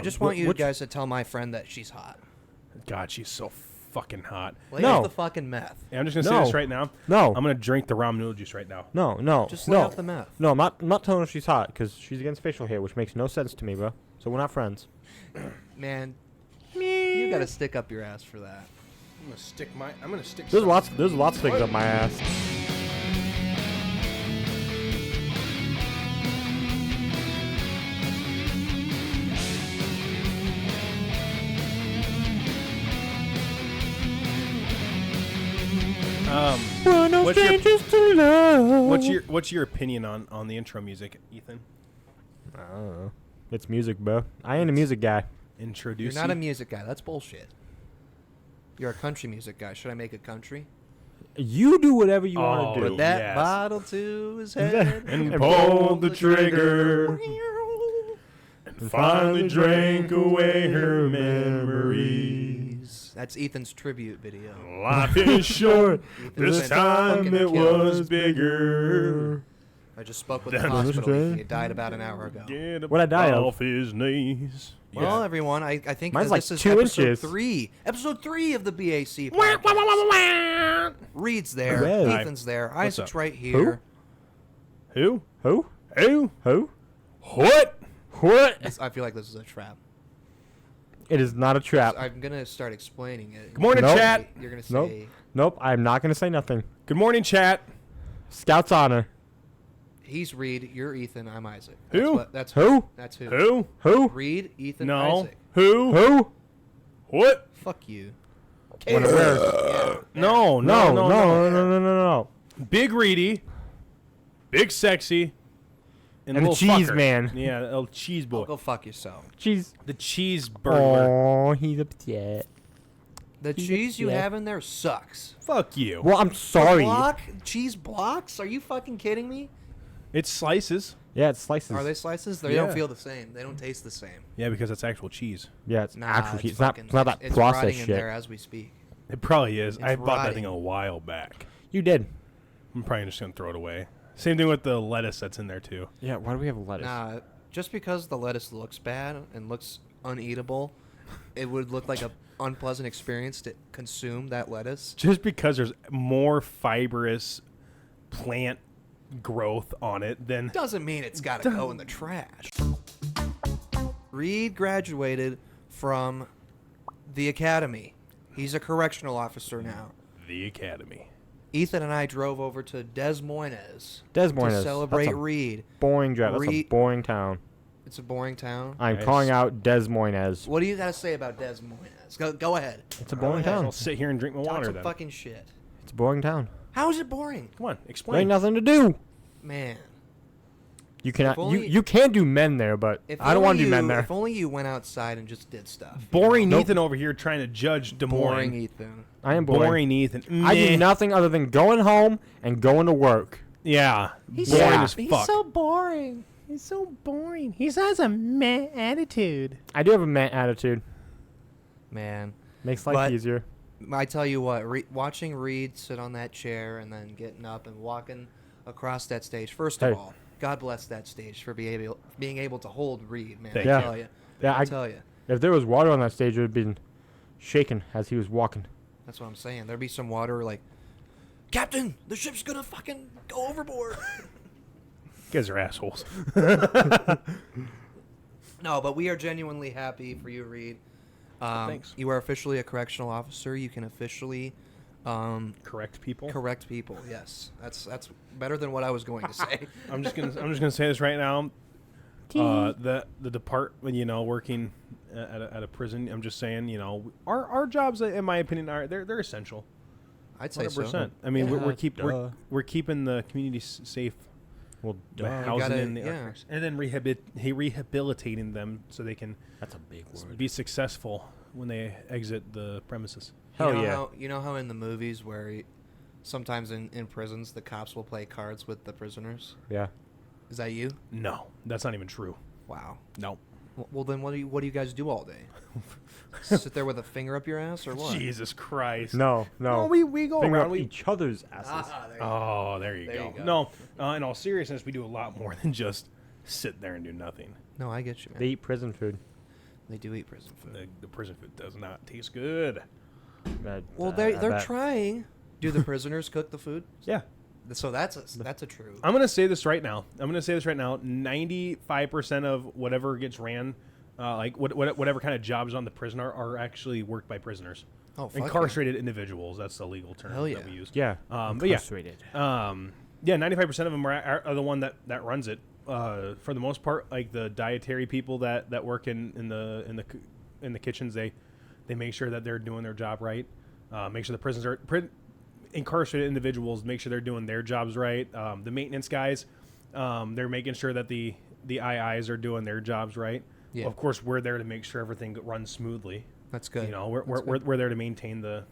just want you guys to tell my friend that she's hot. God, she's so fucking hot. Lay off the fucking meth. Yeah, I'm just gonna say this right now. No. I'm gonna drink the ramen noodle juice right now. No. Just lay off the meth. No, I'm not telling her she's hot because she's against facial hair, which makes no sense to me, bro. So we're not friends. Man, you gotta stick up your ass for that. I'm gonna stick. There's lots of things up my ass. What's your opinion on the intro music, Ethan? I don't know. It's music, bro. I ain't a music guy. You're not a music guy. That's bullshit. You're a country music guy. Should I make a country? You do whatever you want to do. Put that bottle to his head and pulled the trigger and finally drank away her memories. That's Ethan's tribute video. Life is short. This time it was bigger. I just spoke with the hospital. He died about an hour ago. What I die off his knees. Well, everyone, I think mine's this like is 2 episode inches. 3. Episode 3 of the BAC. Reed's there. Red. Ethan's there. Isaac's right here. Who? What? I feel like this is a trap. It is not a trap. I'm gonna start explaining it. Good morning, chat. You're gonna say. Nope. I'm not gonna say nothing. Good morning, chat. Scout's honor. He's Reed. You're Ethan. I'm Isaac. Who? That's who? That's who. Who? Reed, Ethan, No. Isaac. Who? What? Fuck you. No. Big Reedy. Big sexy. And the little cheese fucker. man. Yeah, the little cheese boy. Go fuck yourself. Cheese. The cheese burglar. Oh, he's upset. The cheese you have in there sucks. Fuck you. Well, I'm sorry. Cheese blocks? Are you fucking kidding me? It's slices. Yeah, it's slices. Are they slices? They don't feel the same. They don't taste the same. Yeah, because it's actual cheese. Yeah, it's actual cheese. It's not that it's processed rotting shit. in there as we speak. It probably is. It's I bought that rotting. thing a while back. You did. I'm probably just gonna throw it away. Same thing with the lettuce that's in there too. Yeah, why do we have lettuce? Nah, just because the lettuce looks bad and looks uneatable, it would look like a unpleasant experience to consume that lettuce. Just because there's more fibrous plant growth on it than Doesn't mean it's got to go in the trash. Reed graduated from the academy. He's a correctional officer now. the academy. Ethan and I drove over to Des Moines to celebrate That's a Reed. Boring drive. That's a boring town. It's a boring town. I'm calling out Des Moines. What do you got to say about Des Moines? Go ahead. It's a boring town. I'll sit here and drink my Talk water some then. fucking shit. It's a boring town. How is it boring? Come on, There explain. ain't nothing to do. Man. You cannot. only- You can do men there, but I don't want to do men there. If only you went outside and just did stuff. Boring Nope. Ethan over here trying to judge Des Moines. Boring Ethan. I am boring. Boring Ethan. I do Meh. nothing other than going home and going to work. Yeah. He's boring so- as fuck. boring. He's so boring. He has a meh attitude. I do have a man attitude. Man. Makes life But- easier. I tell you what, watching Reed sit on that chair and then getting up and walking across that stage. First of Hey. all, God bless that stage for being able to hold Reed, man. Thank I you. tell you. Yeah, I tell you. If there was water on that stage, it would have been shaking as he was walking. That's what I'm saying. There'd be some water like, Captain, the ship's gonna fucking go overboard. You guys are assholes. No, but we are genuinely happy for you, Reed. Thanks. You are officially a correctional officer. You can officially Correct people. correct people. Yes, that's better than what I was going to say. I'm just gonna say this right now. The department, working at a prison. I'm just saying, our jobs, in my opinion, they're essential. I'd say 100%. so. I mean, Yeah. we're keeping the community safe. Well, By duh. housing gotta- in the yeah. and then rehabilitating them so they can That's a big word. be successful when they exit the premises. Hell yeah. You know how in the movies where sometimes in prisons the cops will play cards with the prisoners? Yeah. Is that you? No, that's not even true. Wow. No. Well, then what do you guys do all day? Sit there with a finger up your ass or what? Jesus Christ. No. No, we go Finger around. up each other's asses. There you go. Oh, there you There go. you go. No, in all seriousness, we do a lot more than just sit there and do nothing. No, I get you, man. They eat prison food. They do eat prison food. The prison food does not taste good. Well, I they're bet. trying. Do the prisoners cook the food? Yeah. So that's a true. I'm gonna say this right now. 95% of whatever gets ran, whatever kind of jobs on the prison are actually worked by prisoners. Oh, fuck Incarcerated individuals. That's the legal term Hell yeah. that we use. Yeah. But Incarcerated. yeah, 95% of them are the one that runs it. For the most part, like the dietary people that work in the kitchens, they make sure that they're doing their job right. Make sure the prisons are incarcerated individuals. Make sure they're doing their jobs right. The maintenance guys, they're making sure that the IIs are doing their jobs right. Yeah. Of course, we're there to make sure everything runs smoothly. That's good. You know, we're there to maintain the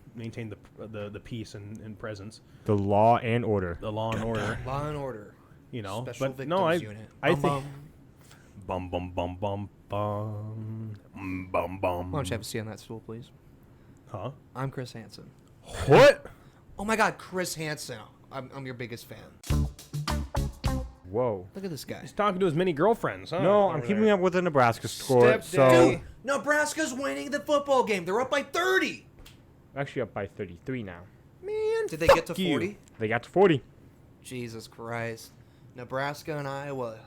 peace and presence, The law and order. the law and order. Law and Order. You know, Special but Victims no, Unit. I Bum, think bum. bum bum bum bum bum bum. Why don't you have a seat on that stool, please? Huh? I'm Chris Hansen. What? Oh my God, Chris Hansen. I'm your biggest fan. Whoa. Look at this guy. He's talking to his many girlfriends. Huh? No, I'm keeping up with the Nebraska score. Step So daddy. Dude, Nebraska's winning the football game. They're up by 30. actually up by 33 now. Man, Did they get to fuck you. 40? They got to 40. Jesus Christ. Nebraska and Iowa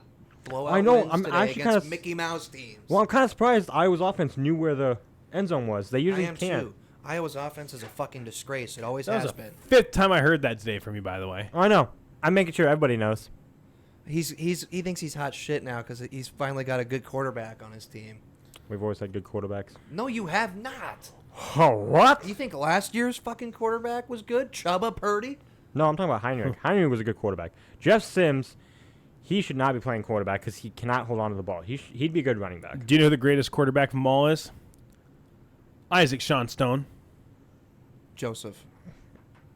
blowout I know, wins I'm today actually against kinda Mickey Mouse teams. Well, I'm kind of surprised Iowa's offense knew where the end zone was. They I usually am can't. too. Iowa's offense is a fucking disgrace. It always That has was the been. fifth time I heard that today from you, by the way. I know. I'm making sure everybody knows. He thinks he's hot shit now because he's finally got a good quarterback on his team. We've always had good quarterbacks. No, you have not. Oh, what? You think last year's fucking quarterback was good? Chubba Purdy? No, I'm talking about Heinrich. Heinrich was a good quarterback. Jeff Sims, he should not be playing quarterback because he cannot hold on to the ball. He'd be a good running back. Do you know who the greatest quarterback from all is? Isaac Sean Stone. Joseph.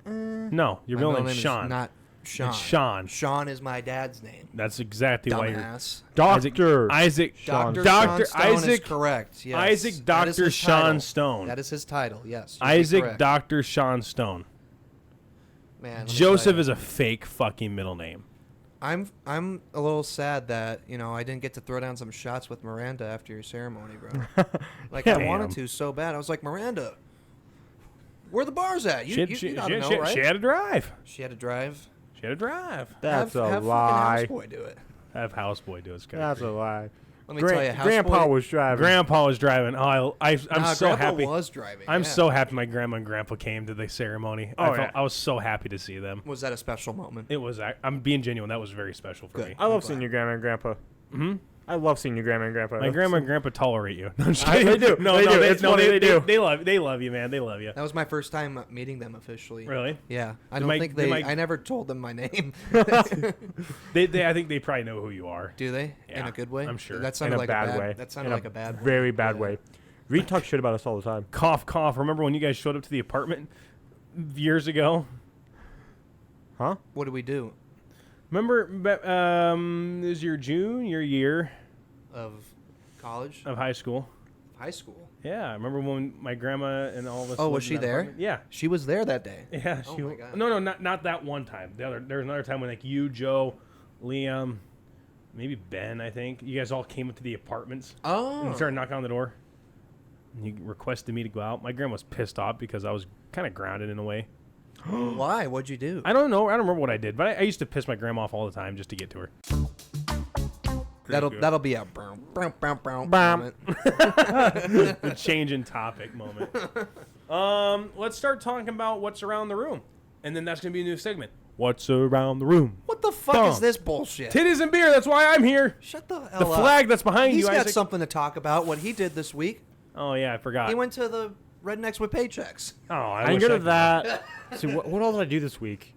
No, your My real middle name's name Sean. is not Sean. It's Sean. Sean is my dad's name. That's exactly why you're Dumbass. Doctor. Isaac. Sean. Dr. Doctor Sean Stone is Isaac. correct. Yes. Isaac That is Dr. his Sean title. Stone. That is his title. Yes. you'd be Isaac correct. Dr. Sean Stone. Man, let me Joseph tell you. is a fake fucking middle name. I'm a little sad that I didn't get to throw down some shots with Miranda after your ceremony, bro. Like I wanted to so bad. I was like, Miranda, where the bars at? You gotta know, right? She had to drive. She had to drive. She had to drive. That's have a fucking lie. houseboy do it. Have houseboy do it. It's kinda That's a crazy. lie. Let me tell you, Grandpa was driving. Grandpa was driving. Oh, I'm Nah, so Grandpa happy. was driving. I'm yeah. so happy my grandma and grandpa came to the ceremony. Oh, yeah. I was so happy to see them. Was that a special moment? It was. I'm being genuine. That was very special for Good. me. I love I'm seeing glad. your grandma and grandpa. Hmm? I love seeing your grandma and grandpa. My grandma and grandpa tolerate you. No, I'm just They kidding. do. No, They no, do. they, It's no, funny, they, they do. They love you, man. They love you. That was my first time meeting them officially. Really? Yeah. I Did don't my- think did they. my- I never told them my name. I think they probably know who you are. Do they? In Yeah, a good way? I'm sure. That In sounded a like bad a bad way. That sounded In like a bad way. very bad Yeah. way. Reed talks shit about us all the time. Cough, cough. Remember when you guys showed up to the apartment years ago? Huh? What do we do? Remember, it was your junior year Of college? of high school. High school? Yeah, I remember when my grandma and all of us. Oh, lived was in she that there? apartment. Yeah. She was there that day. Yeah, Oh she. my God. No, not that one time. There was another time when like you, Joe, Liam, maybe Ben. I think you guys all came up to the apartments Oh. and started knocking on the door. And you requested me to go out. My grandma was pissed off because I was kind of grounded in a way. Why? What'd you do? I don't know. I don't remember what I did, but I used to piss my grandma off all the time just to get to her. That'll be a brown Bam. The change in topic moment. Let's start talking about what's around the room, and then that's gonna be a new segment. What's around the room? What the fuck Bum. is this bullshit? Titties and beer. That's why I'm here. Shut the hell The up. flag that's behind He's you, got Isaac. something to talk about. What he did this week. Oh yeah, I forgot. He went to the Rednecks with Paychecks. Oh, I I didn't wish go to could- that. See, what else did I do this week?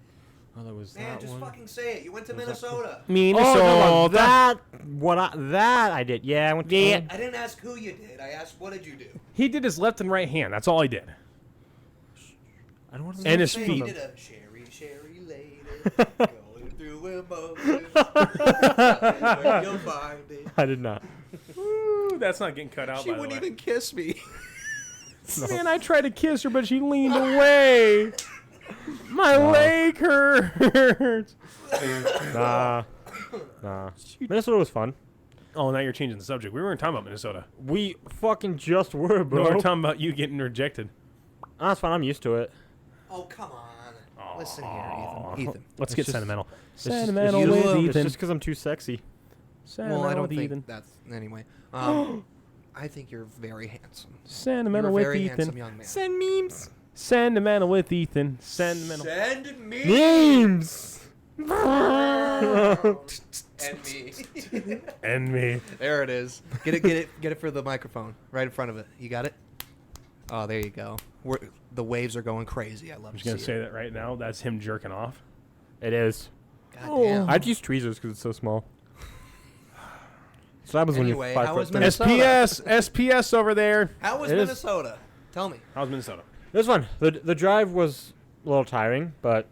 Oh, there was Man, that just one. fucking say it. You went to Minnesota. Minnesota. Oh, no, that I did. Yeah, I went to. Yeah. I didn't ask who you did. I asked what did you do. He did his left and right hand. That's all he did. I don't want to And his Say feet. He did a Sherry lady going through emotions. Where you'll find it. I did not. Ooh, that's not getting cut out. She by the wouldn't way. even kiss me. Man, I tried to kiss her, but she leaned away. My leg hurts. Nah. Minnesota was fun. Oh, now you're changing the subject. We weren't talking about Minnesota. We fucking just were, bro. No, we're talking about you getting rejected. Oh, that's fine. I'm used to it. Oh, come on. Listen here, Ethan. Let's It's get just- sentimental. It's Sentimental just, with it's Ethan. just because I'm too sexy. Well, I don't think Ethan. that's anyway. I think you're very handsome. You're Sentimental a with very Ethan. handsome young man. Send memes. Sentimental with Ethan. Sentimental. Send me Memes. and me. And me. There it is. Get it for the microphone right in front of it. You got it? Oh, there you go. The waves are going crazy. I love I'm just to gonna see say it. that right now. That's him jerking off. It is. God damn. I'd use tweezers because it's so small. So that was Anyway, when you're 5 how foot was three. Minnesota? SPS over there. How was It is- Minnesota? Tell me. How's Minnesota? This one, the drive was a little tiring, but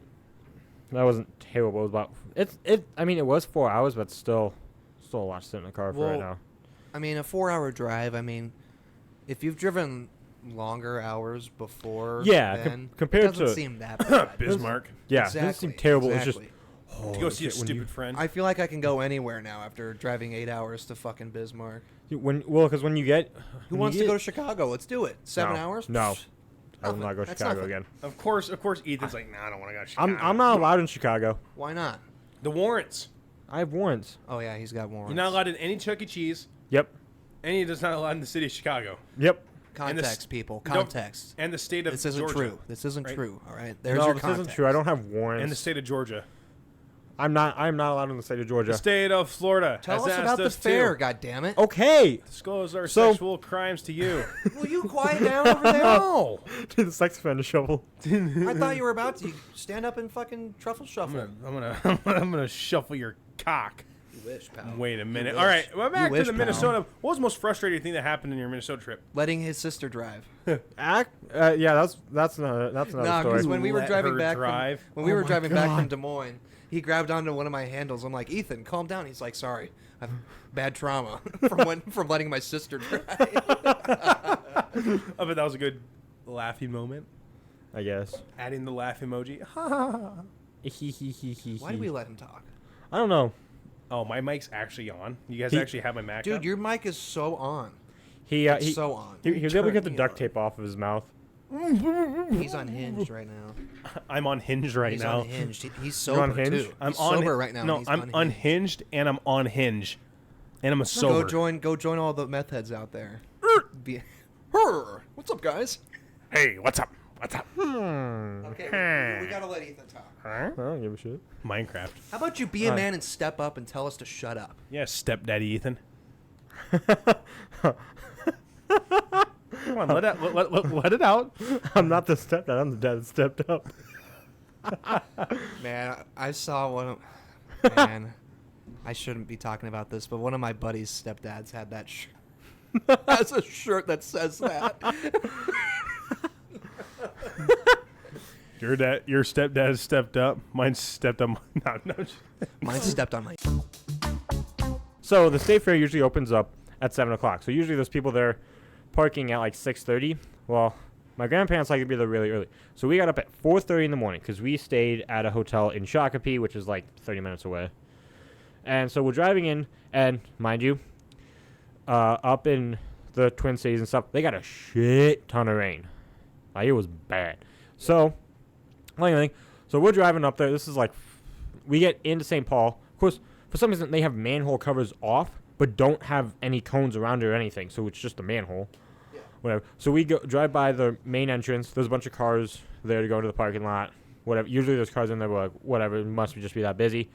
that wasn't terrible. It was about I mean, it was 4 hours, but still a lot to sit in the car for right Well, now. I mean, a 4-hour drive. I mean, if you've driven longer hours before, Yeah, then compared it doesn't to- seem that bad. Bismarck. Yeah, exactly, it didn't seem terrible. Exactly. It's just oh, To go see a shit, when stupid friend. I feel like I can go anywhere now after driving 8 hours to fucking Bismarck. because when you get Who wants to go to Chicago? Let's do it. 7 hours? No, Pfft. I will not go to That's Chicago nothing. again. Of course, Ethan's like, nah, I don't want to go to Chicago. I'm not allowed in Chicago. Why not? The warrants. I have warrants. Oh yeah, he's got warrants. You're not allowed in any Chuck E. Cheese. Yep. And you're just not allowed in the city of Chicago. Yep. Context, people. Don't- Context. And the state of This isn't Georgia. true. This isn't right? true. All right. There's No, your this context. isn't true. I don't have warrants. And the state of Georgia. I'm not allowed in the state of Georgia. The state of Florida. Tell has us about asked the fair. to God damn it. Okay. disclose our So- sexual crimes to you. Will you quiet down over there? No. To the sex offender shovel. I thought you were about to stand up and fucking truffle shuffle. I'm gonna shuffle your cock. You wish, pal. Wait a minute. wish. All right, well, back You to wish, the pal. Minnesota. What was the most frustrating thing that happened in your Minnesota trip? Letting his sister drive. Yeah, that's another Nah, story. because when we were Let driving her back drive? when we Oh were my driving back God. from Des Moines, he grabbed onto one of my handles. I'm like, Ethan, calm down. He's like, sorry, I have bad trauma from letting my sister drive. I bet that was a good laughing moment. I guess. Adding the laugh emoji. Why did we let him talk? I don't know. Oh, my mic's actually on. You guys He- actually have my Mac Dude, up? your mic is so on. He So on. he was able to get the Turn me duct on. tape off of his mouth. He's unhinged right now. I'm unhinged right He's now. unhinged. He's sober unhinged? too. I'm He's on sober right now. No, He's I'm unhinged and I'm on hinge. And I'm a sober. Go join all the meth heads out there. What's up, guys? Hey, what's up? What's up? Okay, we gotta let Ethan talk. I don't give a shit. Minecraft. How about you be a man and step up and tell us to shut up? Yeah, stepdaddy Ethan. Come on, let it out. I'm not the stepdad. I'm the dad that stepped up. Man, I saw one of... Man, I shouldn't be talking about this, but one of my buddies' stepdads had that shirt. Has a shirt that says that. Your stepdad stepped up. Mine stepped up. No. Mine stepped on my... So the state fair usually opens up at 7 o'clock. So usually there's people there parking at like 6:30. Well, my grandparents like to be there really early. So we got up at 4:30 in the morning because we stayed at a hotel in Shakopee, which is like 30 minutes away. And so we're driving in, and mind you, up in the Twin Cities and stuff, they got a shit ton of rain. Like, it was bad. So, so we're driving up there. This is like, we get into St. Paul. Of course, for some reason, they have manhole covers off, but don't have any cones around it or anything. So it's just a manhole. Yeah. Whatever. So we drive by the main entrance. There's a bunch of cars there to go to the parking lot. Whatever. Usually there's cars in there. We're like, whatever. It must just be that busy.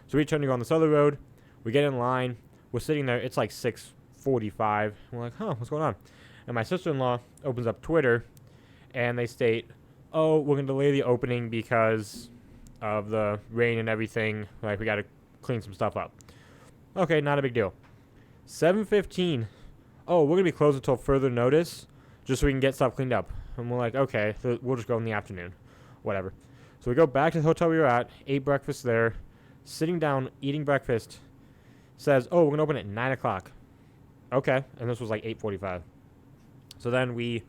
So we turn to go on this other road. We get in line. We're sitting there. It's like 6:45. We're like, what's going on? And my sister-in-law opens up Twitter, and they state, oh, we're going to delay the opening because of the rain and everything. Like, we got to clean some stuff up. Okay, not a big deal. 7:15. Oh, we're going to be closed until further notice just so we can get stuff cleaned up. And we're like, okay, so we'll just go in the afternoon. Whatever. So we go back to the hotel we were at, ate breakfast there, sitting down, eating breakfast, says, oh, we're going to open at 9 o'clock. Okay. And this was like 8:45. So then we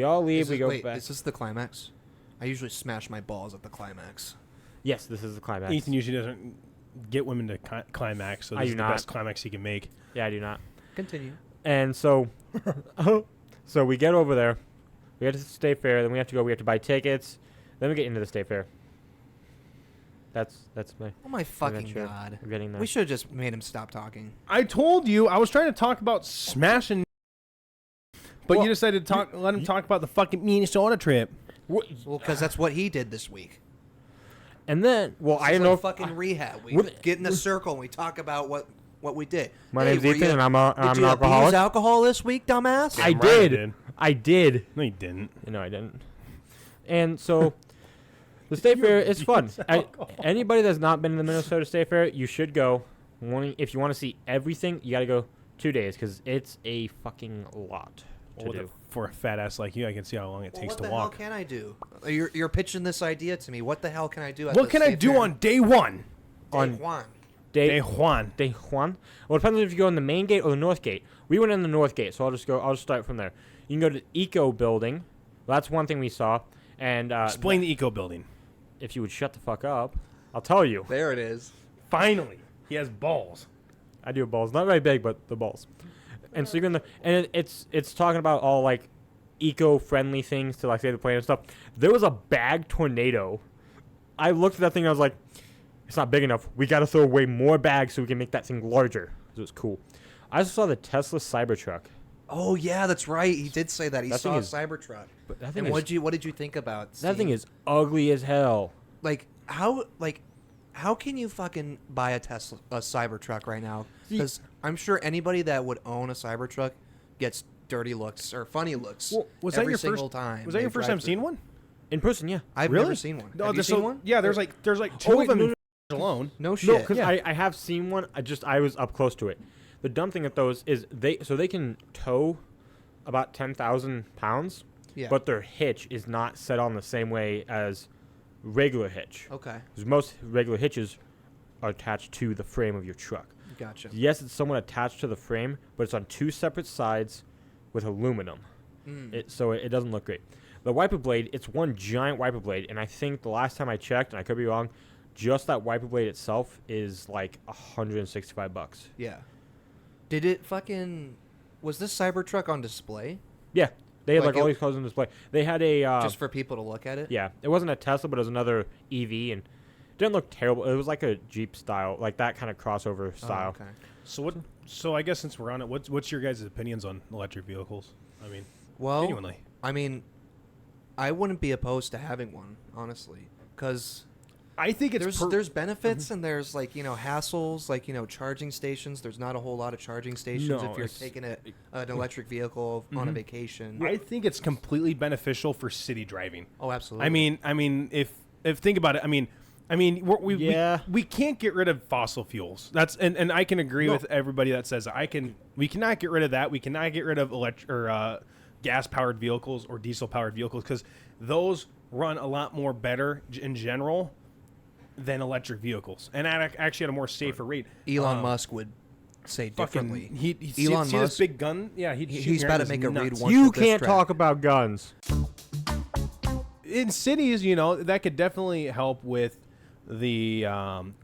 all leave. We go wait, back. is this the climax? I usually smash my balls at the climax. Yes, this is the climax. Ethan usually doesn't get women to climax. So this is the best climax you can make. Yeah, I do not. Continue. And so, so we get over there. We get to the state fair. Then we have to go. We have to buy tickets. Then we get into the state fair. That's my. Oh my fucking god! We're getting there. We should have just made him stop talking. I told you I was trying to talk about smashing, but Well, you decided to let him talk about the fucking Minnesota trip. Well, because that's what he did this week. And then, well, I It's don't know. like fucking rehab. We get in a circle and we talk about what we did. My name's were Ethan, you- and I'm an Did you alcoholic. abuse alcohol this week, dumbass? I Damn right I did. did. I did. No, you didn't. No, I didn't. And so, the state fair is fun. Anybody that's not been to the Minnesota State Fair, you should go. If you want to see everything, you got to go 2 days because it's a fucking lot to do. For a fat ass like you, I can see how long it takes what to the walk. hell can I do? You're pitching this idea to me. What the hell can I do? At What the can I state do fair? on day one? Day one? Day Juan. Day Juan? Well, it depends on if you go in the main gate or the north gate. We went in the north gate, so I'll just start from there. You can go to the Eco Building. That's one thing we saw. And Explain the Eco Building. if you would shut the fuck up, I'll tell you. There it is. Finally, he has balls. I do have balls, not very big, but the balls. And so you're gonna, and it's talking about all like eco-friendly things to like save the planet and stuff. There was a bag tornado. I looked at that thing and I was like, it's not big enough. We got to throw away more bags so we can make that thing larger. It was cool. I also saw the Tesla Cybertruck. Oh yeah, that's right. He did say that. He That saw thing a is- Cybertruck. But that thing And is, what did you think about that thing seeing- is ugly as hell. how can you fucking buy a Cybertruck right now? See- Because I'm sure anybody that would own a Cybertruck gets dirty looks or funny looks Well, was that every your single first time. Was that they your first drive time through. seeing one? In person, yeah. I've Really? never seen one. No, Have you seen one? Yeah, there's like two wait, of them no, in alone. No No, shit. because Yeah. I have seen one. I was up close to it. The dumb thing with those is they can tow about 10,000 pounds, Yeah. but their hitch is not set on the same way as regular hitch. Okay. Because most regular hitches are attached to the frame of your truck. Gotcha. Yes, it's somewhat attached to the frame, but it's on two separate sides with aluminum. So it doesn't look great. The wiper blade, it's one giant wiper blade, and I think the last time I checked, and I could be wrong, just that wiper blade itself is like $165. Yeah. Did it fucking... Was this Cybertruck on display? Yeah, they had Like like all it- these colors on display. They had a Just for people to look at it? yeah, it wasn't a Tesla, but it was another EV, and it didn't look terrible. It was like a Jeep style, like that kind of crossover style. Oh, okay. So I guess since we're on it, what's your guys' opinions on electric vehicles? I mean, Well, genuinely. I mean, I wouldn't be opposed to having one, honestly. Because I think it's there's benefits and there's, like, hassles, like, charging stations. There's not a whole lot of charging stations No, if you're it's- taking an electric vehicle on a vacation. I think it's completely beneficial for city driving. Oh, absolutely. I mean, if think about it, Yeah. we can't get rid of fossil fuels. That's and I can agree with everybody that says we cannot get rid of that. We cannot get rid of gas powered vehicles or diesel powered vehicles because those run a lot more better in general than electric vehicles and actually at a more safer rate. Elon Musk would say Fucking, differently. he Elon see this Musk- big gun? Yeah, He's about to make a read one. You for this can't track. talk about guns. In cities, that could definitely help with the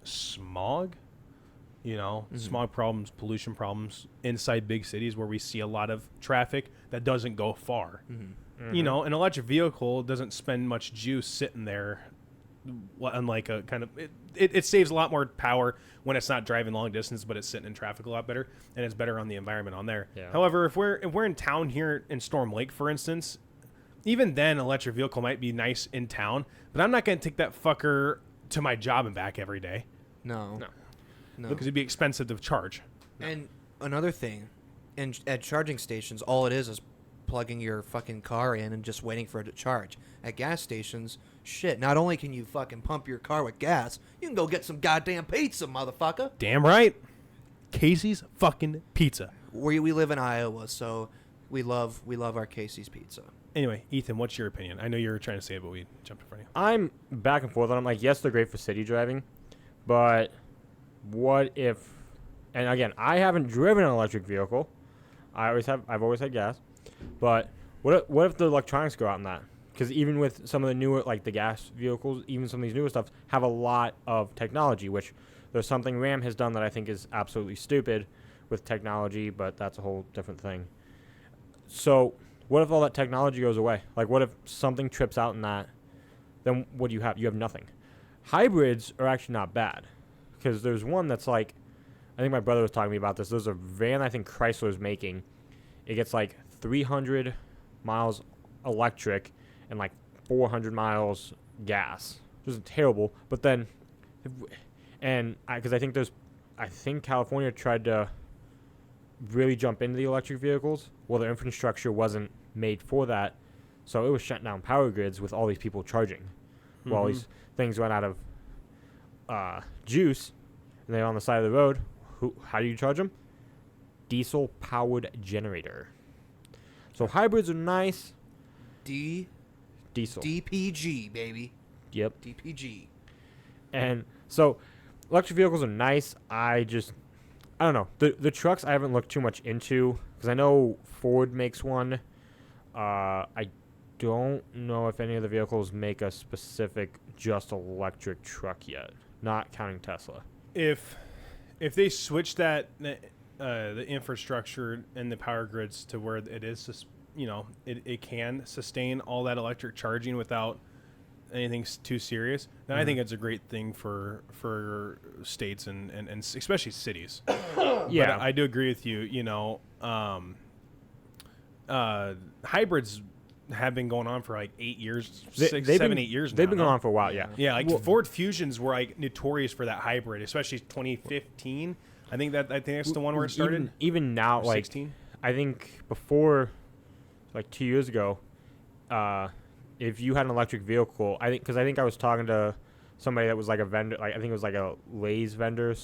smog, smog problems, pollution problems inside big cities where we see a lot of traffic that doesn't go far. An electric vehicle doesn't spend much juice sitting there, unlike a kind of it saves a lot more power when it's not driving long distance, but it's sitting in traffic a lot better, and it's better on the environment on there. Yeah. However, if we're in town here in Storm Lake, for instance, even then, an electric vehicle might be nice in town, but I'm not going to take that fucker to my job and back every day No. because it'd be expensive to charge. And another thing, at charging stations, all it is plugging your fucking car in and just waiting for it to charge. At gas stations, shit, not only can you fucking pump your car with gas, you can go get some goddamn pizza, motherfucker. Damn right. Casey's fucking pizza. We live in Iowa, so we love our Casey's pizza. Anyway, Ethan, what's your opinion? I know you were trying to say it, but we jumped in front of you. I'm back and forth on. I'm like, yes, they're great for city driving, but what if? And again, I haven't driven an electric vehicle. I've always had gas, but what if the electronics go out in that? Because even with some of the newer, like the gas vehicles, even some of these newer stuff have a lot of technology, which There's something Ram has done that I think is absolutely stupid with technology, but that's a whole different thing. So what if all that technology goes away? Like, what if something trips out in that? Then what do you have? You have nothing. Hybrids are actually not bad, because there's one that's like, I think my brother was talking to me about this. There's a van I think Chrysler's making. It gets like 300 miles electric and like 400 miles gas. Which is terrible. But then, and because I think California tried to really jump into the electric vehicles. Well, their infrastructure wasn't made for that, so it was shutting down power grids with all these people charging. Mm-hmm. Well, all these things went out of juice, and they're on the side of the road. How do you charge them? Diesel-powered generator. So hybrids are nice. Diesel. DPG, baby. Yep. DPG. And so electric vehicles are nice. I don't know. The trucks I haven't looked too much into, because I know Ford makes one. I don't know if any of the vehicles make a specific just electric truck yet, not counting Tesla. If they switch that the infrastructure and the power grids to where it is, it can sustain all that electric charging without anything too serious, then I think it's a great thing for states and especially cities. Yeah, but I do agree with you. Hybrids have been going on for like 8 years, 8 years now. They've been going on for a while, yeah. Yeah, like Ford Fusions were like notorious for that hybrid, especially 2015. I think that's the one where it started. Even now, like 16? I think before, like 2 years ago, if you had an electric vehicle, I think I was talking to somebody that was like a vendor, like I think it was like a Lay's vendor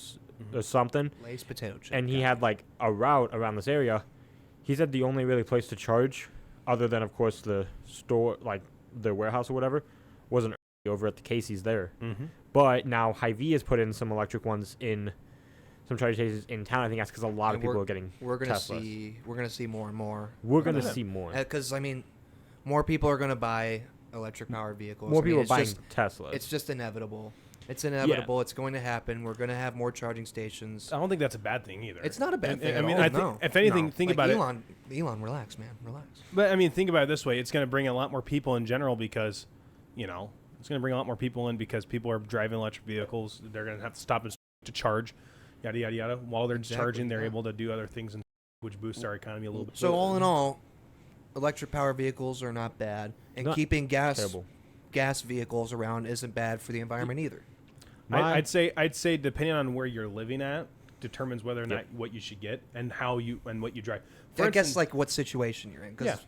or something. Lay's potato chip. And he had like a route around this area. He said the only really place to charge, other than of course the store, like their warehouse or whatever, was an over at the Casey's there. Mm-hmm. But now Hy-Vee has put in some electric ones in some charging stations in town. I think that's because a lot of people are getting We're gonna Teslas. see more and more. We're gonna see more. Because more people are gonna buy electric powered vehicles. More people are buying Teslas. It's just inevitable. It's inevitable. Yeah. It's going to happen. We're going to have more charging stations. I don't think that's a bad thing either. It's not a bad thing. I mean, if anything, think about Elon, relax, man, relax. But I mean, think about it this way: it's going to bring a lot more people in general because, it's going to bring a lot more people in because people are driving electric vehicles. They're going to have to stop to charge, yada yada yada. While they're charging, they're able to do other things, which boosts our economy a little bit. So all in all, electric power vehicles are not bad, and not keeping gas vehicles around isn't bad for the environment either. I'd say depending on where you're living at determines whether or not what you should get and what you drive. I guess like what situation you're in, because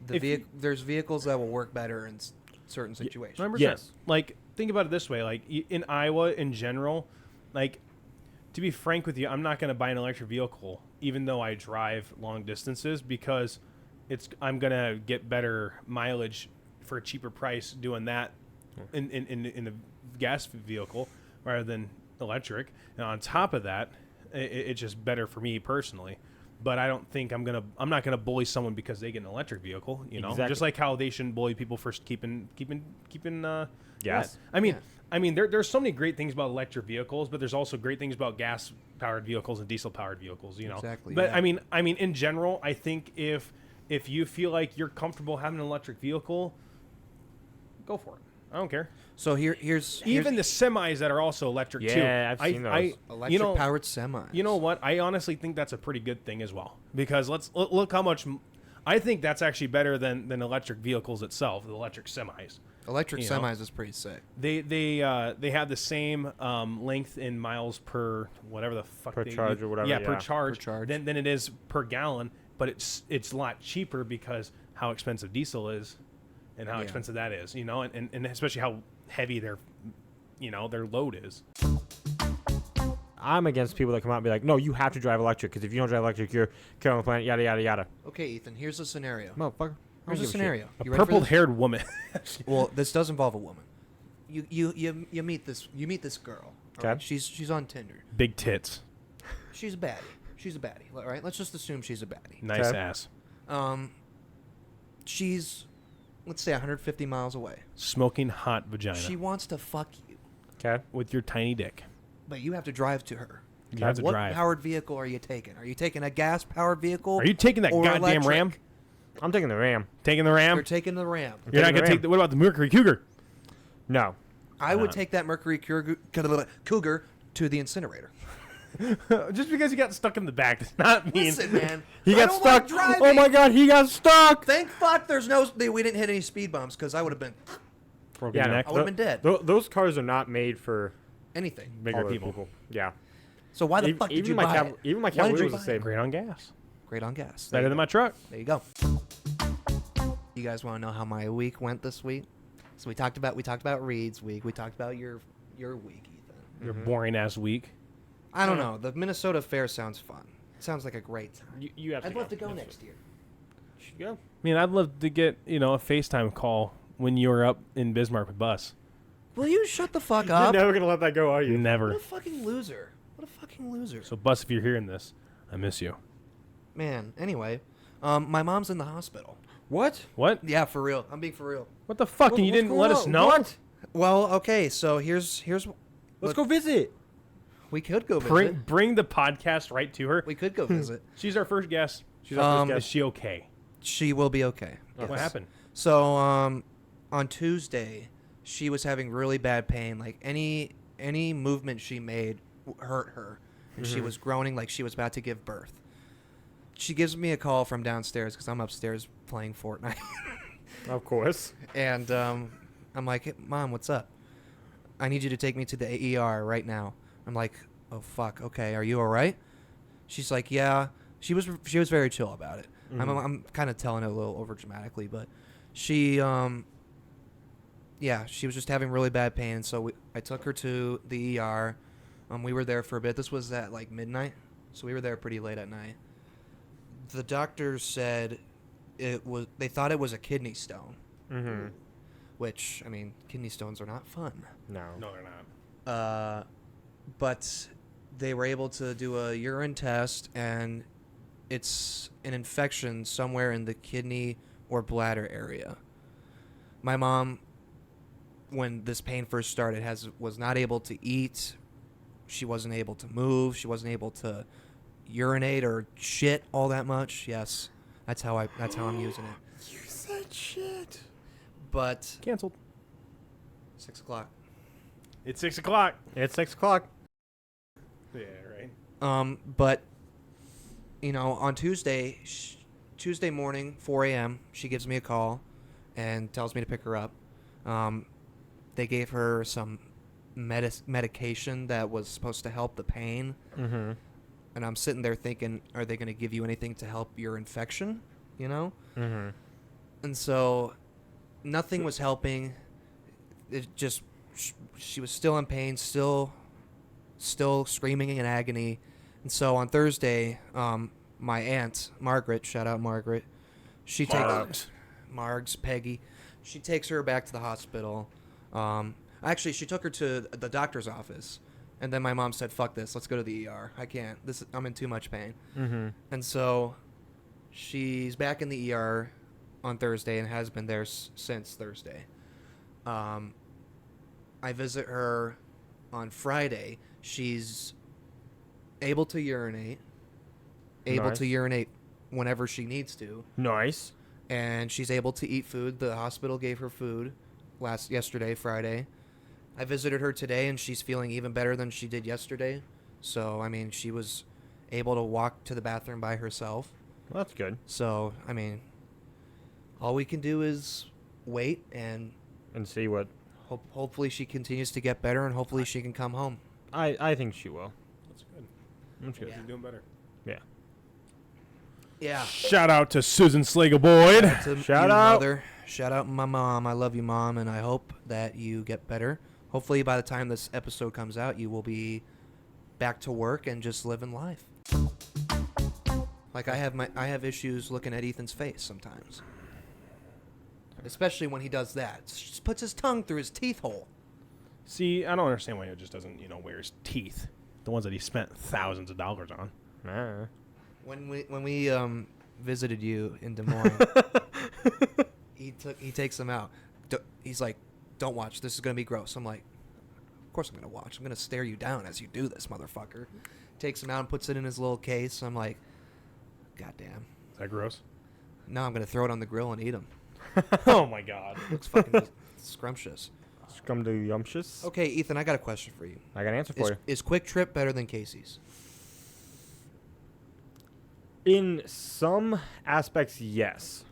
there's vehicles that will work better in certain situations. 100%. Yes. Like think about it this way: like in Iowa in general, like to be frank with you, I'm not going to buy an electric vehicle even though I drive long distances because I'm going to get better mileage for a cheaper price doing that in the gas vehicle rather than electric. And on top of that, it's just better for me personally. But I don't think I'm not gonna bully someone because they get an electric vehicle. Exactly. Just like how they shouldn't bully people for keeping gas. I mean, there's so many great things about electric vehicles, but there's also great things about gas powered vehicles and diesel powered vehicles. Exactly. But yeah. I mean, in general, I think if you feel like you're comfortable having an electric vehicle, go for it. I don't care. So here's even the semis that are also electric too. Yeah, I've seen those. Electric powered semis. You know what? I honestly think that's a pretty good thing as well because let's look how much. I think that's actually better than electric vehicles itself. The electric semis. Electric semis is pretty sick. They have the same length in miles per whatever the fuck per charge or whatever. Yeah, per charge. Per charge. Than it is per gallon, but it's a lot cheaper because how expensive diesel is. And how expensive that is, and especially how heavy their load is. I'm against people that come out and be like, no, you have to drive electric because if you don't drive electric, you're killing the planet, yada, yada, yada. Okay, Ethan, here's a scenario. Motherfucker. Here's a scenario. A purple-haired woman. Well, this does involve a woman. You meet this girl. Okay. Right? She's on Tinder. Big tits. She's a baddie. All right, let's just assume she's a baddie. Nice ass. She's, let's say, 150 miles away. Smoking hot vagina. She wants to fuck you. Okay. With your tiny dick. But you have to drive to her. You have to what drive. Powered vehicle are you taking? Are you taking a gas-powered vehicle? Are you taking that or goddamn electric? Ram? I'm taking the Ram. Taking the Ram? You're taking the Ram. You're not taking the going to take Ram. the... What about the Mercury Cougar? No. I would take that Mercury Cougar to the incinerator. Just because he got stuck in the back does not mean... Listen, man. He I got don't stuck. like driving. Oh my God, he got stuck. Thank fuck we didn't hit any speed bumps because I would have been Broken Yeah, no, neck. I would've been dead. Those cars are not made for anything. regular people. Yeah. So why the fuck did you buy it? Even my Why did Cavalier you was the buy same. Great on gas. Great on gas. Better than my truck. There you go. You guys want to know how my week went this week? So we talked about Reed's week. We talked about your week, Ethan. Your boring ass week. I don't know. The Minnesota Fair sounds fun. It sounds like a great time. You have to I'd love to go next year. You should go. I mean, I'd love to get, a FaceTime call when you were up in Bismarck with Bus. Will you shut the fuck You're up? never gonna let that go, are you? What Never. a fucking loser. What a fucking loser. So, Bus, if you're hearing this, I miss you. Man, anyway, my mom's in the hospital. What? What? Yeah, for real. I'm being for real. What the fuck? And you What's didn't going let us on? know? What? Well, okay, so here's Let's go visit. we could go visit. Bring the podcast right to her. We could go visit. She's our first guest. She's our first Is guest. she okay? She will be okay. What Yes. happened? So, on Tuesday, she was having really bad pain. Like any movement she made hurt her, and she was groaning like she was about to give birth. She gives me a call from downstairs because I'm upstairs playing Fortnite, Of course. and I'm like, hey, Mom, what's up? I need you to take me to the ER right now. I'm like, oh fuck, okay, are you all right? She's like, yeah. She was very chill about it. I'm kind of telling it a little over dramatically, but she she was just having really bad pain, so I took her to the ER. We were there for a bit. This was at like midnight, so we were there pretty late at night. The doctors said they thought it was a kidney stone, which, I mean, kidney stones are not fun. No. No, they're not. But they were able to do a urine test, and it's an infection somewhere in the kidney or bladder area. My mom, when this pain first started, was not able to eat. She wasn't able to move. She wasn't able to urinate or shit all that much. Yes, that's how I'm using it. You said shit. But Canceled. 6 o'clock. It's 6 o'clock. It's 6 o'clock. Yeah, right. But on Tuesday morning, 4 a.m., she gives me a call and tells me to pick her up. They gave her some medication that was supposed to help the pain. And I'm sitting there thinking, are they going to give you anything to help your infection? And so nothing was helping. It just, she was still in pain, still screaming in agony. And so on Thursday, my aunt, Margaret, shout out Margaret, she takes Margs, Peggy, she takes her back to the hospital. Actually, she took her to the doctor's office. And then my mom said, fuck this, let's go to the ER. I can't. I'm in too much pain. And so she's back in the ER on Thursday and has been there since Thursday. I visit her on Friday. She's able to urinate. Whenever she needs to. Nice. And she's able to eat food. The hospital gave her food yesterday, Friday. I visited her today, and she's feeling even better than she did yesterday. So, I mean, she was able to walk to the bathroom by herself. Well, that's good. So, I mean, all we can do is wait, and see what. hopefully she continues to get better, and hopefully she can come home. I think she will. That's good. That's good. Yeah. She's doing better. Yeah. Yeah. Shout out to Susan Slagle Boyd. Shout out. Mother. Shout out my mom. I love you, Mom, and I hope that you get better. Hopefully by the time this episode comes out, you will be back to work and just living life. Like I have issues looking at Ethan's face sometimes. Especially when he does that. Just puts his tongue through his teeth hole. See, I don't understand why he just doesn't, wear his teeth. The ones that he spent thousands of dollars on. Nah. When we visited you in Des Moines, he takes them out. He's like, "Don't watch. This is gonna be gross." I'm like, course I'm going to watch. I'm going to stare you down as you do this, motherfucker. Takes him out and puts it in his little case. I'm like, goddamn. Is that gross? Now I'm going to throw it on the grill and eat them. Oh my god. Looks fucking scrumptious. Scrumdiddlyumptious. Okay, Ethan, I got a question for you. I got an answer for you. Is Quick Trip better than Casey's? In some aspects, yes.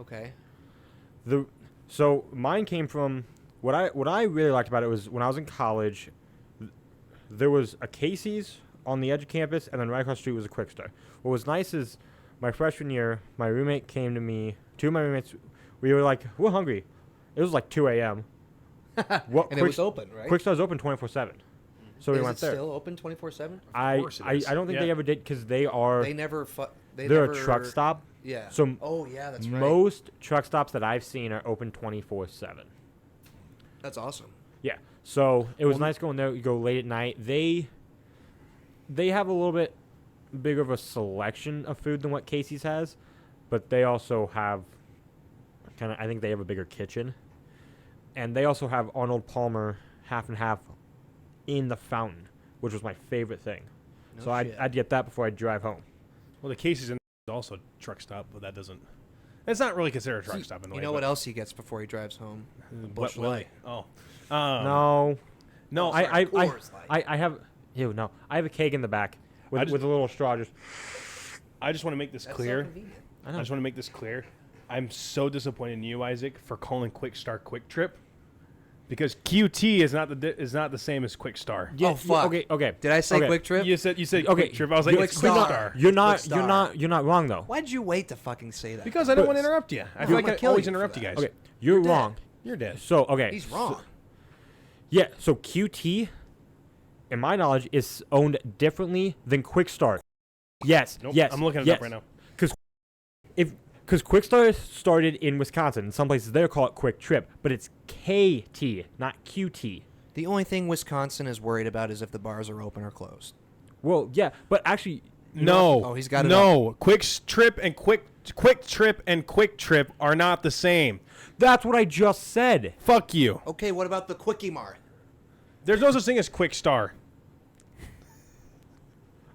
Okay. So mine came from what I really liked about it was when I was in college. There was a Casey's on the edge of campus, and then right across the street was a Quick Start. What was nice is my freshman year, my roommate came to me. Two of my roommates, we were like, we're hungry. It was like 2 a.m. And it was open, right? Quick Star's open 24/7. So we went there. Is it still open 24/7? I don't think they ever did because they are. They're a truck stop. Yeah. So oh yeah, that's right. most truck stops that I've seen are open 24/7. That's awesome. Yeah. So it was nice going there. You go late at night. They have a little bit bigger of a selection of food than what Casey's has, but they also have I think they have a bigger kitchen, and they also have Arnold Palmer half and half in the fountain, which was my favorite thing. No so I'd get that before I'd drive home. Well, the Casey's is also a truck stop, but that doesn't. It's not really considered a truck stop in the way. You know what else he gets before he drives home? Bush Light. Oh. No. Sorry, I have. Ew, no. I have a keg in the back with a little straw. I just want to make this clear. I just want to make this clear. I'm so disappointed in you, Isaac, for calling Quick Start Quick Trip, because QT is not the same as Quick Star. Yeah, oh fuck. Okay. Did I say Quick Trip? You said okay. Quick Trip. I was like, Quick it's Quick Star. Star. You're not wrong though. Why'd you wait to fucking say that? Because I don't want to interrupt you. I feel like I always interrupt you guys. Okay, you're dead. wrong. You're dead. So okay. He's wrong. So QT, in my knowledge, is owned differently than Quick Start. Yes. Nope. Yes. I'm looking it up right now. Because Quick Start started in Wisconsin. In some places they call it Quick Trip, but it's KT, not QT. The only thing Wisconsin is worried about is if the bars are open or closed. Well, yeah, but actually, no. Oh, he's got it. No, Quick Trip and Quick Trip are not the same. that's what I just said. Fuck you. Okay, what about the Quickie Mart? There's no such thing as Quick Star.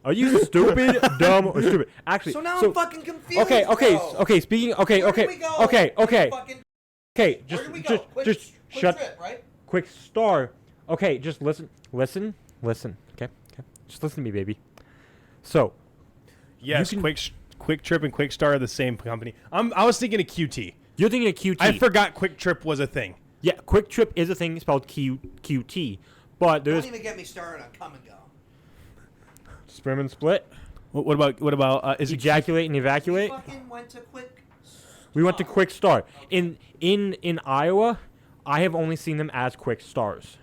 Are you stupid, dumb, or stupid? Actually, So now I'm fucking confused. Okay. Speaking. Okay. Where do we go? Okay. Fucking, Okay. where do we go? Just Quick shut. Trip, right? Quick Star. Okay, just listen. Okay. Just listen to me, baby. So, Yes, Quick Trip and Quick Star are the same company. I was thinking of QT. you're thinking of QT. I forgot Quick Trip was a thing. Yeah, Quick Trip is a thing spelled QT, but there's Don't even get me started on come and go. swim and split, What about is it ejaculate and We evacuate. fucking went to Quick. We went to Quick Star. In Iowa, I have only seen them as Quick Stars.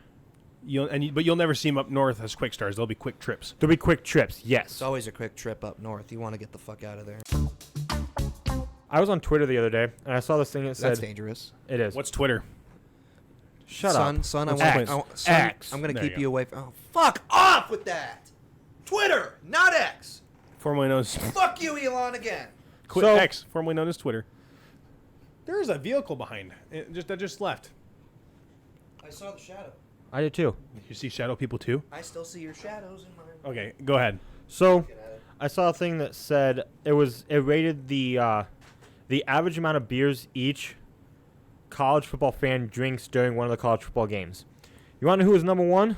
But you'll never see them up north as Quick Stars. They'll be Quick Trips. There'll be Quick Trips, yes. It's always a quick trip up north. You want to get the fuck out of there. I was on Twitter the other day, and I saw this thing that said... That's dangerous. It is. What's Twitter? Shut up. Son, What's I X? want. Son, X. I'm gonna There keep you you away from. Oh, fuck off with that. Twitter, not X. Formerly known as Fuck you, Elon, again. So- X, formerly known as Twitter. There is a vehicle behind. That just left. I saw the shadow. I did too. You see shadow people too? I still see your shadows in mine. Okay, go ahead. So, I saw a thing that said it rated the average amount of beers each college football fan drinks during one of the college football games. You want to know who was number one?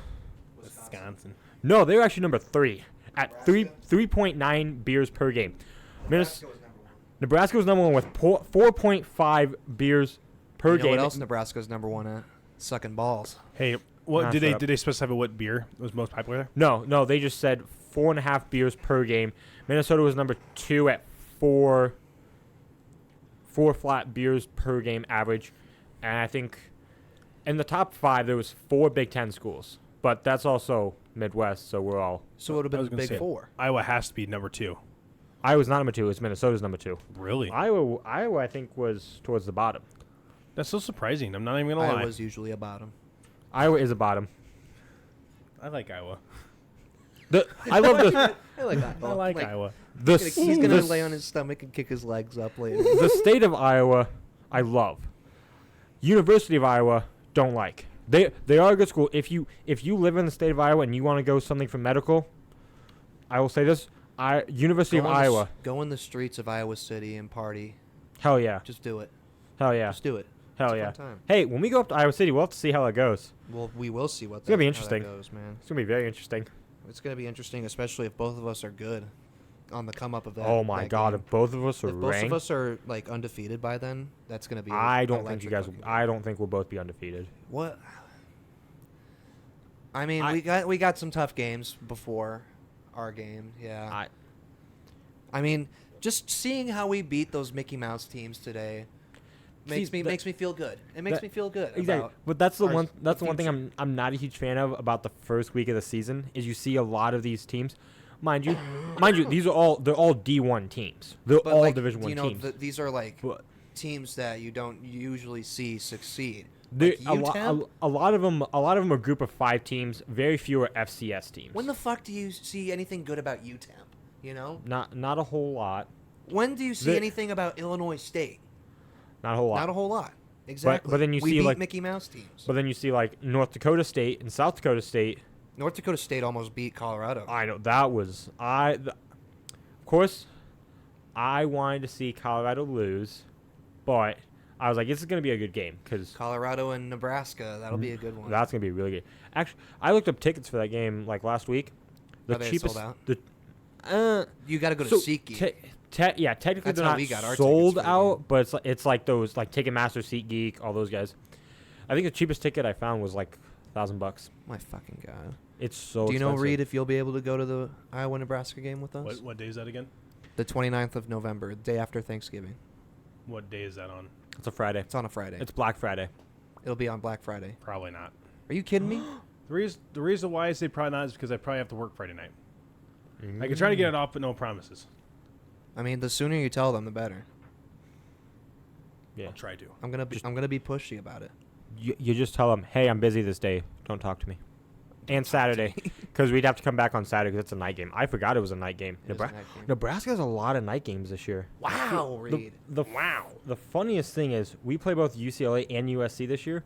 Wisconsin. No, they were actually number 3 at 3.9 beers per game. Nebraska was number 1 with 4.5 beers per You know game. what else Nebraska's number 1 at? Sucking balls. Hey, what Nah, did shut up. they specify what beer was most popular there? No, they just said 4.5 beers per game. Minnesota was number 2 at 4 flat beers per game average. And I think in the top 5 there was 4 Big Ten schools. But that's also Midwest, so we're all... So it would have I been was the gonna big say, 4. Iowa has to be number 2. Iowa's not number 2. It's Minnesota's number 2. Really? Iowa, I think, was towards the bottom. That's so surprising. I'm not even gonna lie. Iowa's usually a bottom. Iowa is a bottom. I like Iowa. I love the I like that. I like Iowa. He's gonna lay on his stomach and kick his legs up later. the state of Iowa. I love. University of Iowa, don't like. They are a good school. If you live in the state of Iowa and you want to go something for medical, I will say this: University of Iowa. Go in the streets of Iowa City and party. Hell yeah. Just do it. Hell yeah. Just do it. Hell It's a yeah. fun time. Hey, when we go up to Iowa City, we'll have to see how that goes. Well, we will see what It's gonna be how interesting. that goes, man. It's gonna be very interesting. It's gonna be interesting, especially if both of us are good on the come up of that. Oh my that God! game. If both of us are If both ranked, of us are like undefeated by then, that's gonna be. I a don't think you electric guys. fucking I game. don't think we'll both be undefeated. What? I mean, I- we got some tough games before our game. Yeah. I mean, just seeing how we beat those Mickey Mouse teams today makes me feel good. It makes me feel good. Exactly. About But that's the our one. That's the one thing future. I'm not a huge fan of about the first week of the season is you see a lot of these teams. Mind you, they're all D1 teams. They're But all like, Division you 1 know, teams. these are like But teams that you don't usually see succeed. they- Like a, UTEP? a lot of them are a group of 5 teams. Very few are FCS teams. When the fuck do you see anything good about UTEP? You know, Not a whole lot. when do you see The- anything about Illinois State? Not a whole lot. Not a whole lot. Exactly. but then you we see, beat like- Mickey Mouse teams. But then you see like North Dakota State and South Dakota State. North Dakota State almost beat Colorado. I know that was of course, I wanted to see Colorado lose, but I was like, this is gonna be a good game because Colorado and Nebraska. That'll be a good one. that's gonna be really good. Actually, I looked up tickets for that game like last week. The Are they cheapest. sold out? The You got to go to so SeatGeek. yeah, technically That's they're how not we got our tickets sold for the out, game. but it's like those like Ticketmaster, SeatGeek, all those guys. I think the cheapest ticket I found was like $1,000. My fucking god. It's so. Do you know, expensive. Reed, if you'll be able to go to the Iowa-Nebraska game with us? What day is that again? The 29th of November, the day after Thanksgiving. What day is that on? It's a Friday. It's on a Friday. It's Black Friday. It'll be on Black Friday. Probably not. Are you kidding me? The reason why I say probably not is because I probably have to work Friday night. I could try to get it off, but no promises. I mean, the sooner you tell them, the better. Yeah. I'll try to. I'm gonna be pushy about it. You just tell them, hey, I'm busy this day. Don't talk to me. And Saturday, because we'd have to come back on Saturday because it's a night game. I forgot it was a night game. It is a night game. Nebraska has a lot of night games this year. Wow, Reed. Wow. The funniest thing is we play both UCLA and USC this year.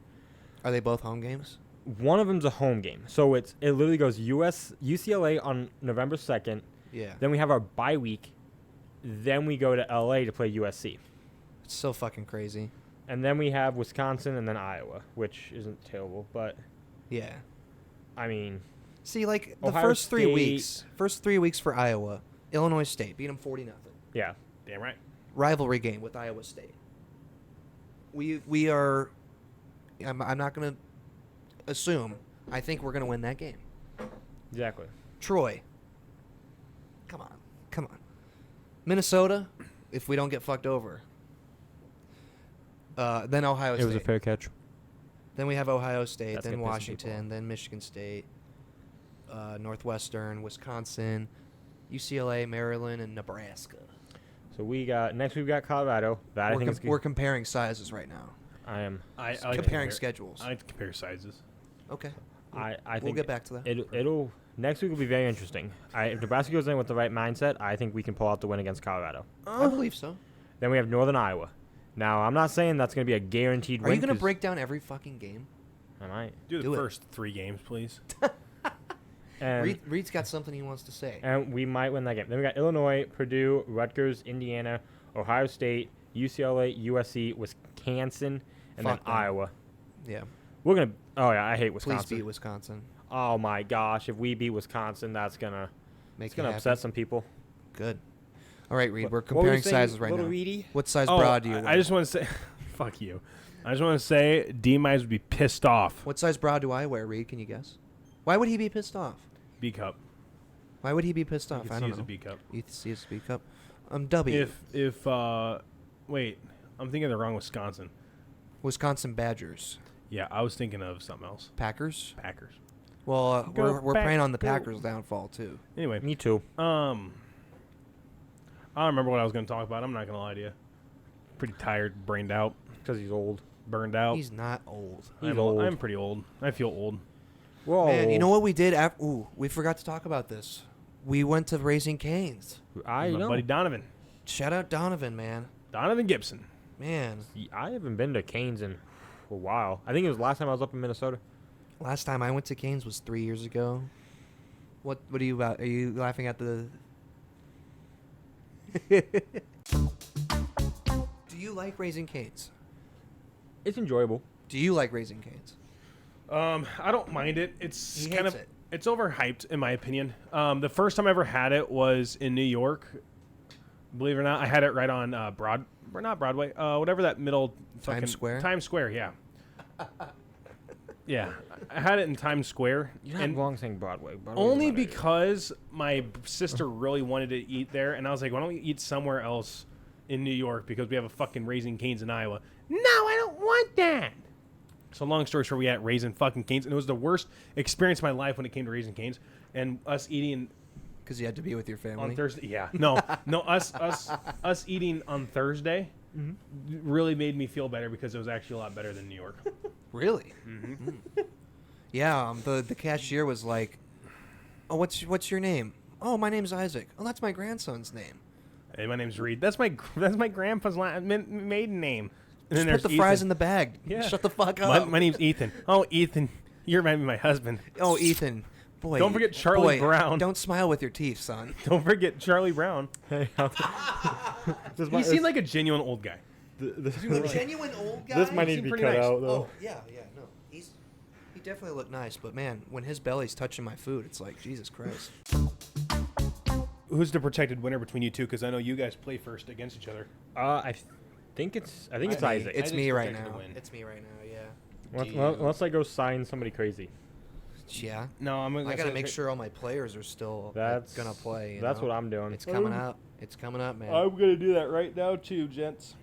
Are they both home games? One of them's a home game, so it literally goes UCLA on November 2nd. Yeah. Then we have our bye week. Then we go to LA to play USC. It's so fucking crazy. And then we have Wisconsin and then Iowa, which isn't terrible, but Yeah. I mean, See, like the Ohio first 3 State- weeks for Iowa, Illinois State beat them 40-0. yeah. Damn right. Rivalry game with Iowa State. We are. I'm not gonna assume. I think we're gonna win that game. Exactly. Troy. Come on. Minnesota. If we don't get fucked over. Then Ohio State. It was a fair catch. Then we have Ohio State, That's then gonna piss some people Washington, off. then Michigan State, Northwestern, Wisconsin, UCLA, Maryland, and Nebraska. So next we've got Colorado. That I think is We're comparing sizes right now. I am. I Comparing like to compare- schedules. I like to compare sizes. Okay. I think We'll get back to that. It'll next week will be very interesting. If Nebraska goes in with the right mindset, I think we can pull out the win against Colorado. I believe so. Then we have Northern Iowa. Now I'm not saying that's going to be a guaranteed Are win. you going to 'cause break down every fucking game? I might. Do Do the it. first 3 games, please. And Reed's got something he wants to say. and we might win that game. Then we got Illinois, Purdue, Rutgers, Indiana, Ohio State, UCLA, USC, Wisconsin, and Fuck then them. Iowa. Yeah. We're gonna. Oh yeah, I hate Please Wisconsin. beat Wisconsin. Oh my gosh, if we beat Wisconsin, that's gonna Make it upset happen. some people. Good. All right, Reed. We're What were you comparing saying, sizes right little now. Reedy? What size Oh, bra do you wear? I just want to say, fuck you. I just want to say, D-Mize would be pissed off. What size bra do I wear, Reed? Can you guess? Why would he be pissed off? B cup. Why would he be pissed You off? can I see don't it's a know. B cup. You can see it's a B cup. W. Wait, I'm thinking the wrong Wisconsin. Wisconsin Badgers. Yeah, I was thinking of something else. Packers. Packers. Well, Go we're back, praying on the go. Packers' downfall too. Anyway, Me too. I don't remember what I was going to talk about. I'm not going to lie to you. Pretty tired, brained out, Because he's old. burned out. He's not old. He's old. I'm pretty old. I feel old. Whoa. Man, you know what we did? Ooh, we forgot to talk about this. We went to Raising Cane's. I My know. buddy Donovan. Shout out Donovan, man. Donovan Gibson. Man, I haven't been to Canes in a while. I think it was last time I was up in Minnesota. Last time I went to Canes was 3 years ago. What are you about? Are you laughing at the... Do you like Raising Canes? It's enjoyable. Do you like Raising Canes? I don't mind it. It's He kind of hates it. it's overhyped in my opinion. The first time I ever had it was in New York. Believe it or not, I had it right on not Broadway, whatever that middle fucking Square? Times Square, yeah. Yeah, I had it in Times Square. You're not wrong saying Broadway. Only because my sister really wanted to eat there, and I was like, why don't we eat somewhere else in New York because we have a fucking Raising Cane's in Iowa. No, I don't want that. So long story short, we had Raising fucking Cane's, and it was the worst experience of my life when it came to Raising Cane's. And us eating Because you had to be with your family. on Thursday, yeah, no, us eating on Thursday really made me feel better because it was actually a lot better than New York. Really? Mm-hmm. Yeah. The cashier was like, "Oh, what's your name? Oh, my name's Isaac. Oh, that's my grandson's name. Hey, my name's Reed. That's my grandpa's maiden name. And Just then put the there's fries Ethan. in the bag. Yeah. Shut the fuck up. My name's Ethan. Oh, Ethan, you remind me of my husband. Oh, Ethan. Boy. Don't forget Charlie boy, Brown. Don't smile with your teeth, son. Don't forget Charlie Brown. Hey, He seemed like a genuine old guy. A genuine old guy. This might need to seemed be pretty cut nice. out, though. Oh, yeah, no. He definitely looked nice, but man, when his belly's touching my food, it's like, Jesus Christ. Who's the protected winner between you two? Because I know you guys play first against each other. I think it's Isaac. Isaac. It's I me just right protected now. the win. It's me right now, yeah. Unless I go sign somebody crazy. Yeah. No, I'm gonna. I gotta make sure all my players are still That's gonna play. That's what I'm doing. It's coming up. It's coming up, man. I'm gonna do that right now too, gents.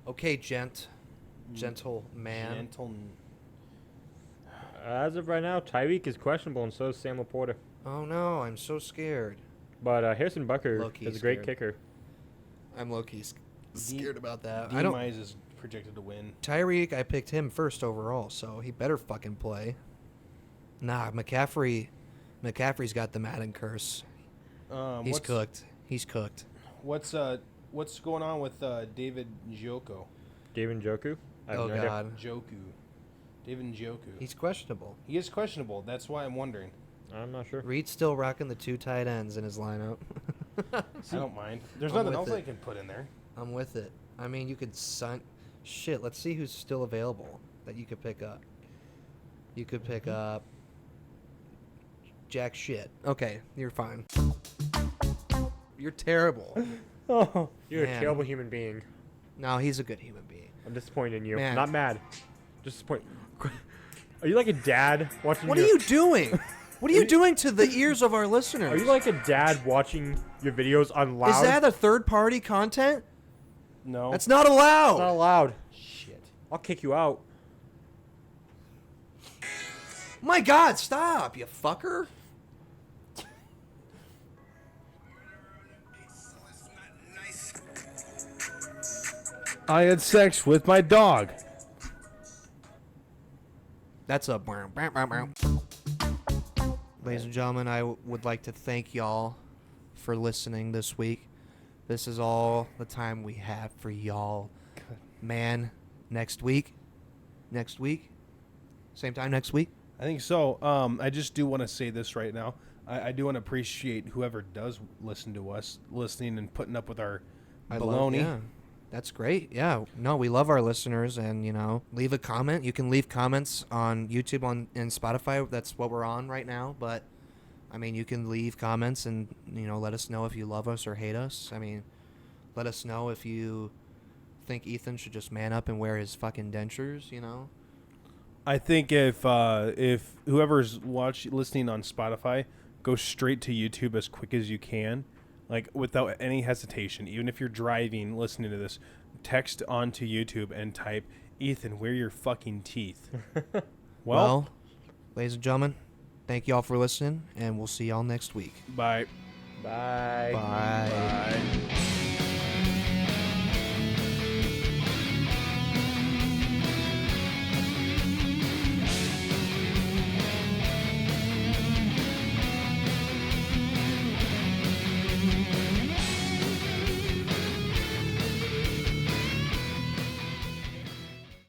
Okay, gentle man. Gentle. As of right now, Tyreek is questionable, and so is Sam Laporta. Oh no, I'm so scared. But Harrison Bucker Low-key is a great scared. kicker. I'm low-key scared about that. D I don't. Mize is projected to win. Tyreek, I picked him first overall, so he better fucking play. Nah, McCaffrey's got the Madden curse. He's cooked. He's cooked. What's going on with David Njoku? David Njoku? I have Oh no idea. God, David Njoku. he's questionable. He is questionable. That's why I'm wondering. I'm not sure. Reed's still rocking the 2 tight ends in his lineup. I don't mind. There's I'm nothing with else I it. can put in there. I'm with it. I mean, you could sign. Shit, let's see who's still available that you could pick up. You could pick up. Jack shit. Okay, you're fine. You're terrible. Oh, you're Man. a terrible human being. No, he's a good human being. I'm disappointed in you. Man. Not mad. Just disappointed. Are you like a dad watching What are your... you doing? What are you doing to the ears of our listeners? Are you like a dad watching your videos on loud? Is that a third-party content? No. That's not allowed. It's not allowed. shit. I'll kick you out. My God, stop, you fucker. I had sex with my dog. That's a... Ladies and gentlemen, I would like to thank y'all for listening this week. This is all the time we have for y'all. Man, next week? Same time next week? I think so. I just do want to say this right now. I do want to appreciate whoever does listen to us, listening and putting up with our baloney. Yeah, that's great. Yeah, no, we love our listeners, and leave a comment. You can leave comments on YouTube and Spotify. That's what we're on right now. But I mean, you can leave comments and let us know if you love us or hate us. I mean, let us know if you think Ethan should just man up and wear his fucking dentures. I think if whoever's listening on Spotify, go straight to YouTube as quick as you can, like without any hesitation. Even if you're driving, listening to this, text onto YouTube and type, "Ethan, wear your fucking teeth." Well, ladies and gentlemen, thank y'all for listening, and we'll see y'all next week. Bye. Bye. Bye. Bye.